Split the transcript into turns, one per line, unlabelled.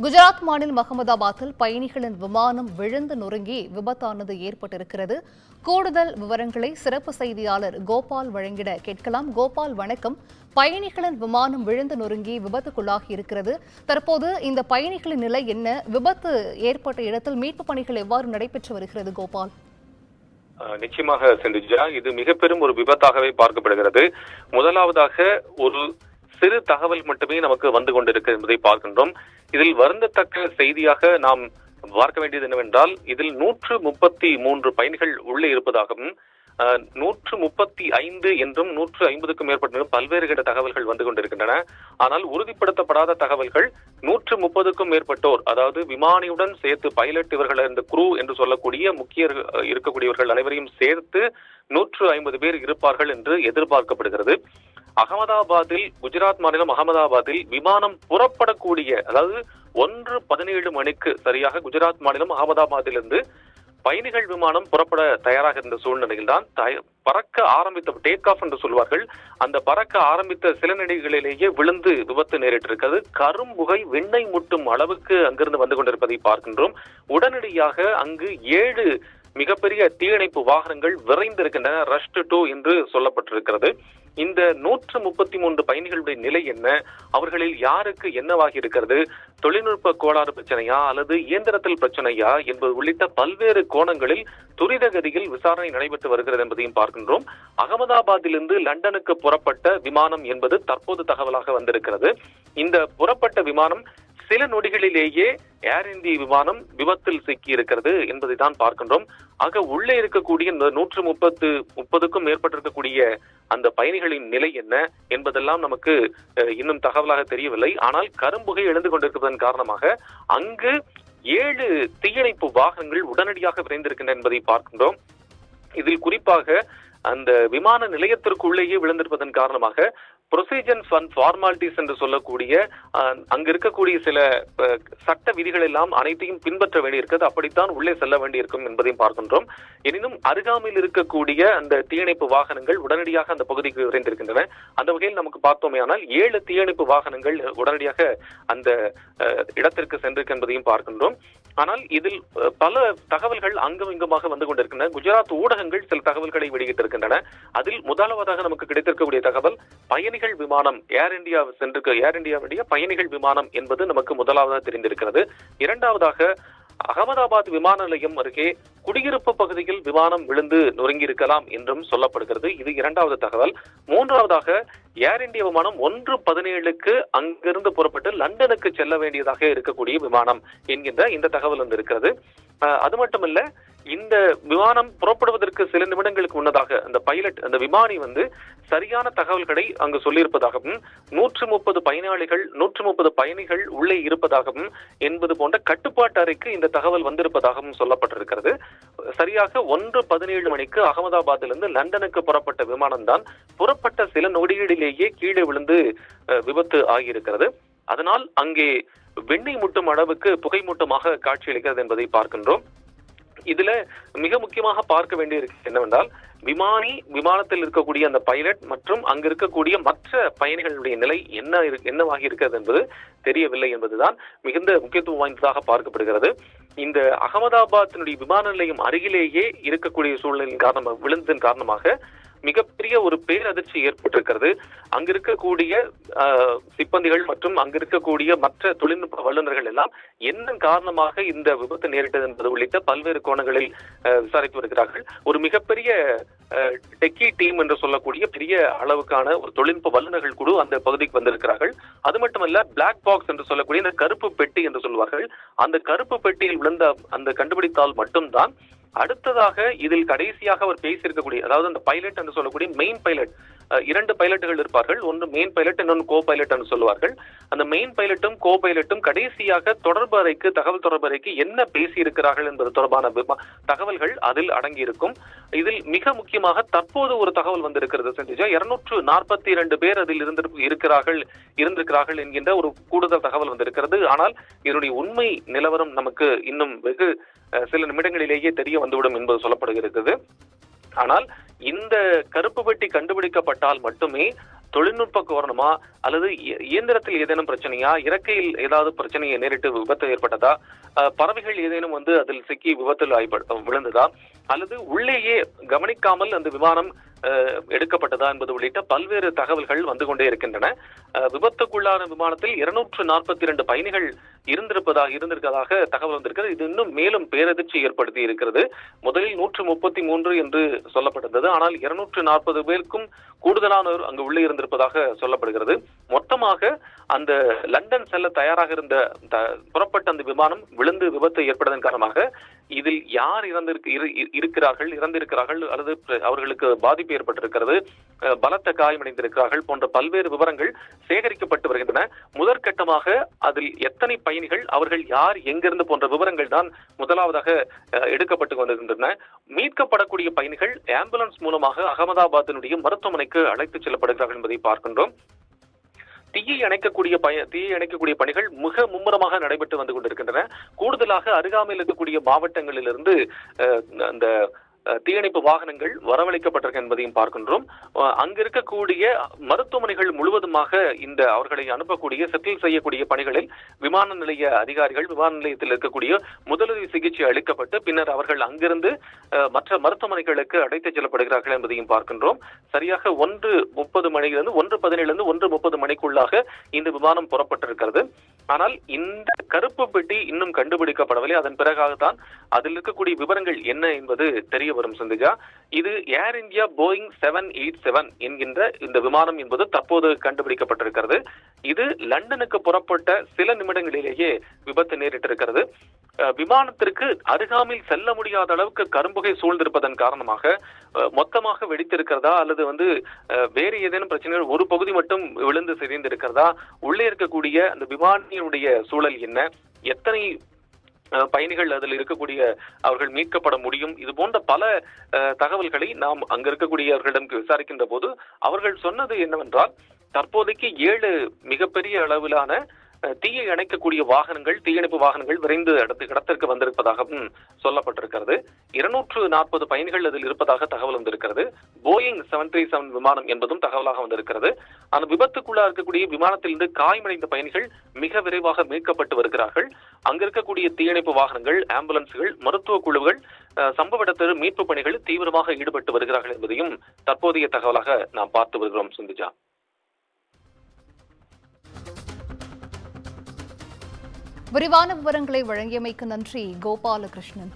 குஜராத் மாநிலம் அகமதாபாத்தில் பயணிகளின் விமானம் விழுந்து நொறுங்கி விபத்தானது ஏற்பட்டிருக்கிறது. கூடுதல் விவரங்களை சிறப்பு செய்தியாளர் கோபால் வழங்கிட கேட்கலாம். கோபால், வணக்கம். பயணிகளின் விமானம் விழுந்து நொறுங்கி விபத்துக்குள்ளாகி இருக்கிறது. தற்போது இந்த பயணிகளின் நிலை என்ன? விபத்து ஏற்பட்ட இடத்தில் மீட்பு பணிகள் எவ்வாறு நடைபெற்று வருகிறது? கோபால்.
நிச்சயமாக செந்திஜா, இது மிக பெரும் ஒரு விபத்தாகவே பார்க்கப்படுகிறது. முதலாவதாக ஒரு சிறு தகவல் மட்டுமே நமக்கு வந்து கொண்டிருக்கு என்பதை பார்க்கின்றோம். இதில் வருந்தத்தக்க செய்தியாக நாம் பார்க்க வேண்டியது என்னவென்றால், இதில் 133 பயணிகள் உள்ளே இருப்பதாகவும் 135 என்றும் 150க்கும் மேற்பட்ட பல்வேறு தகவல்கள் வந்து கொண்டிருக்கின்றன. ஆனால் உறுதிப்படுத்தப்படாத தகவல்கள் 130க்கும் மேற்பட்டோர், அதாவது விமானியுடன் சேர்த்து பைலட், இவர்கள் இந்த குரூ என்று சொல்லக்கூடிய முக்கிய இருக்கக்கூடியவர்கள் அனைவரையும் சேர்த்து 150 பேர் இருப்பார்கள் என்று எதிர்பார்க்கப்படுகிறது. அகமதாபாத்தில், குஜராத் மாநிலம் அகமதாபாத்தில் விமானம் புறப்படக்கூடிய, அதாவது 1:17 மணிக்கு சரியாக குஜராத் மாநிலம் அகமதாபாத்திலிருந்து பயணிகள் விமானம் புறப்பட தயாராக இருந்த சூழ்நிலையில் தான் பறக்க ஆரம்பித்த டேக் ஆஃப் என்று சொல்வார்கள், அந்த பறக்க ஆரம்பித்த சில நொடிகளிலேயே விழுந்து விபத்து நேரிட்டிருக்கிறது. கரும்புகை விண்ணை முட்டும் அளவுக்கு அங்கிருந்து வந்து கொண்டிருப்பதை பார்க்கின்றோம். உடனடியாக அங்கு 7 மிகப்பெரிய தீயணைப்பு வாகனங்கள் விரைந்திருக்கின்றன. ரஷ்ட் 2 என்று சொல்லப்பட்டிருக்கிறது. இந்த 133 பயணிகளுடைய நிலை என்ன? அவர்களில் யாருக்கு என்னவாகி இருக்கிறது? தொழில்நுட்ப கோளாறு பிரச்சனையா அல்லது இயந்திரத்தில் பிரச்சனையா என்பது உள்ளிட்ட பல்வேறு கோணங்களில் துரித கதியில் விசாரணை நடைபெற்று வருகிறது என்பதையும் பார்க்கின்றோம். அகமதாபாத்திலிருந்து லண்டனுக்கு புறப்பட்ட விமானம் என்பது தற்போது தகவலாக வந்திருக்கிறது. இந்த புறப்பட்ட விமானம் சில நொடிகளிலேயே ஏர் இந்தியா விமானம் விபத்தில் சிக்கி இருக்கிறது என்பதை தான் பார்க்கின்றோம். ஆக உள்ளே இருக்கக்கூடிய 130க்கும் மேற்பட்டிருக்கக்கூடிய அந்த பயணிகளின் நிலை என்ன என்பதெல்லாம் நமக்கு இன்னும் தகவலாக தெரியவில்லை. ஆனால் கரும்புகை எழுந்து கொண்டிருப்பதன் காரணமாக அங்கு 7 தீயணைப்பு வாகனங்கள் உடனடியாக விரைந்திருக்கின்றன என்பதை பார்க்கின்றோம். இதில் குறிப்பாக அந்த விமான நிலையத்திற்குள்ளேயே விழுந்திருப்பதன் காரணமாக ப்ரொசீஜர்ஸ் அண்ட் ஃபார்மாலிட்டிஸ் என்று சொல்லக்கூடிய அங்கு இருக்கக்கூடிய சில சட்ட விதிகள் எல்லாம் அனைத்தையும் பின்பற்ற வேண்டியிருக்கிறது. அப்படித்தான் உள்ளே செல்ல வேண்டியிருக்கும் என்பதையும் பார்க்கின்றோம். எனினும் அருகாமையில் இருக்கக்கூடிய அந்த தீயணைப்பு வாகனங்கள் உடனடியாக அந்த பகுதிக்கு விரைந்திருக்கின்றன. அந்த வகையில் நமக்கு பார்த்தோமே ஆனால் 7 தீயணைப்பு வாகனங்கள் உடனடியாக அந்த இடத்திற்கு சென்றிருக்கு என்பதையும் பார்க்கின்றோம். ஆனால் இதில் பல தகவல்கள் அங்கும் இங்குமாக வந்து கொண்டிருக்கின்றன. குஜராத் ஊடகங்கள் சில தகவல்களை வெளியிட்டிருக்கின்றன. அதில் முதலாவதாக நமக்கு கிடைத்திருக்கக்கூடிய தகவல், பயணிகள் விமானம் ஏர் இந்தியாவுடைய பயணிகள் விமானம் என்பது நமக்கு முதலாவதாக தெரிந்திருக்கிறது. இரண்டாவதாக அகமதாபாத் விமான நிலையம் அருகே குடியிருப்பு பகுதியில் விமானம் விழுந்து நொறுங்கி இருக்கலாம் என்றும் சொல்லப்படுகிறது. இது இரண்டாவது தகவல். மூன்றாவதாக ஏர் இந்தியா விமானம் 1:17க்கு அங்கிருந்து புறப்பட்டு லண்டனுக்கு செல்ல வேண்டியதாக இருக்கக்கூடிய விமானம் என்கின்ற இந்த தகவல் வந்து இருக்கிறது. அது மட்டுமல்ல, இந்த விமானம் புறப்படுவதற்கு சில நிமிடங்களுக்கு முன்னதாக அந்த பைலட், அந்த விமானி சரியான தகவல்களை அங்கு சொல்லியிருப்பதாகவும் 130 பயணிகள் உள்ளே இருப்பதாகவும் என்பது போன்ற கட்டுப்பாட்டு அறைக்கு இந்த தகவல் வந்திருப்பதாகவும் சொல்லப்பட்டிருக்கிறது. சரியாக 1:17 மணிக்கு அகமதாபாத்திலிருந்து லண்டனுக்கு புறப்பட்ட விமானம் தான் புறப்பட்ட சில நொடிகளிலேயே கீழே விழுந்து விபத்து ஆகியிருக்கிறது. அதனால் அங்கே வெண்ணெய் முட்டும் அளவுக்கு புகை மூட்டமாக காட்சியளிக்கிறது என்பதை பார்க்கின்றோம். இதுல மிக முக்கியமாக பார்க்க வேண்டியிருக்கு என்னவென்றால், விமானத்தில் இருக்கக்கூடிய அந்த பைலட் மற்றும் அங்கு இருக்கக்கூடிய மற்ற பயணிகளுடைய நிலை என்னவாகி இருக்கிறது என்பது தெரியவில்லை என்பதுதான் மிகுந்த முக்கியத்துவம் வாய்ந்ததாக பார்க்கப்படுகிறது. இந்த அகமதாபாத்தினுடைய விமான நிலையம் அருகிலேயே இருக்கக்கூடிய சூழ்நிலையின் காரணமாக, விழுந்ததன் காரணமாக மிகப்பெரிய ஒரு பேரதிர்ச்சி ஏற்பட்டிருக்கிறது. அங்க இருக்கக்கூடிய சிப்பந்திகள் மற்றும் அங்க இருக்கக்கூடிய மற்ற தொழில்நுட்ப வல்லுநர்கள் எல்லாம் என்ன காரணமாக இந்த விபத்து நேரிட்டது என்பது உள்ளிட்ட பல்வேறு கோணங்களில் விசாரித்து வருகிறார்கள். ஒரு மிகப்பெரிய டெக்கி டீம் என்று சொல்லக்கூடிய பெரிய அளவுக்கான ஒரு தொழில்நுட்ப வல்லுநர்கள் குழு அந்த பகுதிக்கு வந்திருக்கிறார்கள். அது மட்டுமல்ல, பிளாக் பாக்ஸ் என்று சொல்லக்கூடிய இந்த கருப்பு பெட்டி என்று சொல்வார்கள், அந்த கருப்பு பெட்டியில் விழுந்த அந்த கண்டுபிடித்தால் மட்டும்தான் அடுத்ததாக இதில் கடைசியாக அவர் பேசியிருக்கக்கூடிய, அதாவது அந்த பைலட் என்று சொல்லக்கூடிய மெயின் பைலட், 2 பைலட்டுகள் இருப்பார்கள். ஒன்று மெயின் பைலட், இன்னொன்று கோ பைலட் என்று சொல்லுவார்கள். அந்த மெயின் பைலட்டும் கோ பைலட்டும் கடைசியாக தகவல் தொடர்பு அறைக்கு என்ன பேசியிருக்கிறார்கள் என்பது தொடர்பான தகவல்கள் அதில் அடங்கியிருக்கும். இதில் மிக முக்கியமாக தற்போது ஒரு தகவல் வந்திருக்கிறது செந்திஜா. 242 பேர் அதில் இருந்திருக்கிறார்கள் என்கின்ற ஒரு கூடுதல் தகவல் வந்திருக்கிறது. ஆனால் இதனுடைய உண்மை நிலவரம் நமக்கு இன்னும் வெகு சில நிமிடங்களிலேயே தெரிய வந்துவிடும் என்பது சொல்லப்படுகிறது. ஆனால் இந்த கருப்பு பெட்டி கண்டுபிடிக்கப்பட்டால் மட்டுமே தொழில்நுட்ப காரணமா அல்லது இயந்திரத்தில் ஏதேனும் பிரச்சனையா, இறக்கையில் ஏதாவது பிரச்சனையை நேரிட்டு விபத்து ஏற்பட்டதா, பறவைகள் ஏதேனும் அதில் சிக்கி விபத்தில் விழுந்ததா, அல்லது உள்ளேயே கவனிக்காமல் அந்த விமானம் எடுக்கப்பட்டதா என்பது உள்ளிட்ட பல்வேறு தகவல்கள் வந்து கொண்டே இருக்கின்றன. விபத்துக்குள்ளான விமானத்தில் 242 பயணிகள் இருந்திருக்கதாக தகவல் வந்திருக்கிறது. இது இன்னும் மேலும் பேரதிர்ச்சி ஏற்படுத்தி இருக்கிறது. முதலில் 133 என்று சொல்லப்பட்டிருந்தது. ஆனால் 240 பேருக்கும் கூடுதலானோர் அங்கு உள்ளே இருந்திருப்பதாக சொல்லப்படுகிறது. மொத்தமாக அந்த லண்டன் செல்ல தயாராக இருந்த புறப்பட்ட அந்த விமானம் விழுந்து விபத்து ஏற்பட்டதன் காரணமாக இதில் யார் இறந்திருக்கிறார்கள் அல்லது அவர்களுக்கு பாதிப்பு ஏற்பட்டிருக்கிறது, பலத்த காயமடைந்திருக்கிறார்கள் போன்ற பல்வேறு விவரங்கள் சேகரிக்கப்பட்டு வருகின்றன. முதற்கட்டமாக அதில் எத்தனை பயணிகள், அவர்கள் யார், எங்கிருந்து போன்ற விவரங்கள் தான் முதலாவதாக எடுக்கப்பட்டு வந்திருக்கின்றன. மீட்கப்படக்கூடிய பயணிகள் ஆம்புலன்ஸ் மூலமாக அகமதாபாத்தினுடைய மருத்துவமனைக்கு அழைத்துச் செல்லப்படுகிறார்கள் என்பதை பார்க்கின்றோம். தீயை அணைக்கக்கூடிய பணிகள் மிக மும்முரமாக நடைபெற்று வந்து கொண்டிருக்கின்றன. கூடுதலாக அருகாமையில் இருக்கக்கூடிய மாவட்டங்களிலிருந்து அந்த தீயணைப்பு வாகனங்கள் வரவழைக்கப்பட்டிருக்க என்பதையும் பார்க்கின்றோம். அங்க இருக்கக்கூடிய மருத்துவமனைகள் முழுவதுமாக இந்த அவர்களை அனுப்பக்கூடிய செட்டில் செய்யக்கூடிய பணிகளில் விமான நிலைய அதிகாரிகள், விமான நிலையத்தில் இருக்கக்கூடிய முதலுதவி சிகிச்சை அளிக்கப்பட்டு பின்னர் அவர்கள் அங்கிருந்து மற்ற மருத்துவமனைகளுக்கு அழைத்துச் செல்லப்படுகிறார்கள் என்பதையும் பார்க்கின்றோம். சரியாக 1:30 மணியிலிருந்து 1:17 1:30 மணிக்குள்ளாக இந்த விமானம் புறப்பட்டிருக்கிறது. ஆனால் இந்த கருப்பு பெட்டி இன்னும் கண்டுபிடிக்கப்படவில்லை. அதன் பிறகாகத்தான் அதில் இருக்கக்கூடிய விவரங்கள் என்ன என்பது தெரிய வரும். சந்திஜா, இது ஏர் இந்தியா போயிங் 787 என்கின்ற இந்த விமானம் என்பது தற்போது கண்டுபிடிக்கப்பட்டிருக்கிறது. இது லண்டனுக்கு புறப்பட்ட சில நிமிடங்களிலேயே விபத்து நேரிட்டிருக்கிறது. விமானத்திற்கு அருகாமையில் செல்ல முடியாத அளவுக்கு கரும்புகை சூழ்ந்திருப்பதன் காரணமாக மொத்தமாக வெடித்திருக்கிறதா அல்லது வேறு ஏதேனும் பிரச்சனைகள், ஒரு பகுதி மட்டும் விழுந்து சிதைந்திருக்கிறதா, உள்ளே இருக்கக்கூடிய அந்த விமானியுடைய சூழல் என்ன, எத்தனை பயணிகள் அதில் இருக்கக்கூடிய அவர்கள் மீட்கப்பட முடியும், இது போன்ற பல தகவல்களை நாம் அங்க இருக்கக்கூடியவர்களிடம் விசாரிக்கின்ற போது அவர்கள் சொன்னது என்னவென்றால், தற்போதைக்கு 7 மிகப்பெரிய அளவிலான தீயை அணைக்கக்கூடிய வாகனங்கள், தீயணைப்பு வாகனங்கள் விரைந்து இடத்திற்கு வந்திருப்பதாகவும் சொல்லப்பட்டிருக்கிறது. 240 பயணிகள் அதில் இருப்பதாக தகவல் வந்திருக்கிறது. போயிங் 737 விமானம் என்பதும் தகவலாக வந்திருக்கிறது. அந்த விபத்துக்குள்ளா இருக்கக்கூடிய விமானத்திலிருந்து காயமடைந்த பயணிகள் மிக விரைவாக மீட்கப்பட்டு வருகிறார்கள். அங்க இருக்கக்கூடிய தீயணைப்பு வாகனங்கள், ஆம்புலன்ஸ்கள், மருத்துவ குழுவுகள் சம்பவ இடத்தில் மீட்பு பணிகளில் தீவிரமாக ஈடுபட்டு வருகிறார்கள் என்பதையும் தற்போதைய தகவலாக நாம் பார்த்து வருகிறோம். சிந்துஜா,
விரிவான விவரங்களை வழங்கியமைக்கு நன்றி கோபாலகிருஷ்ணன்.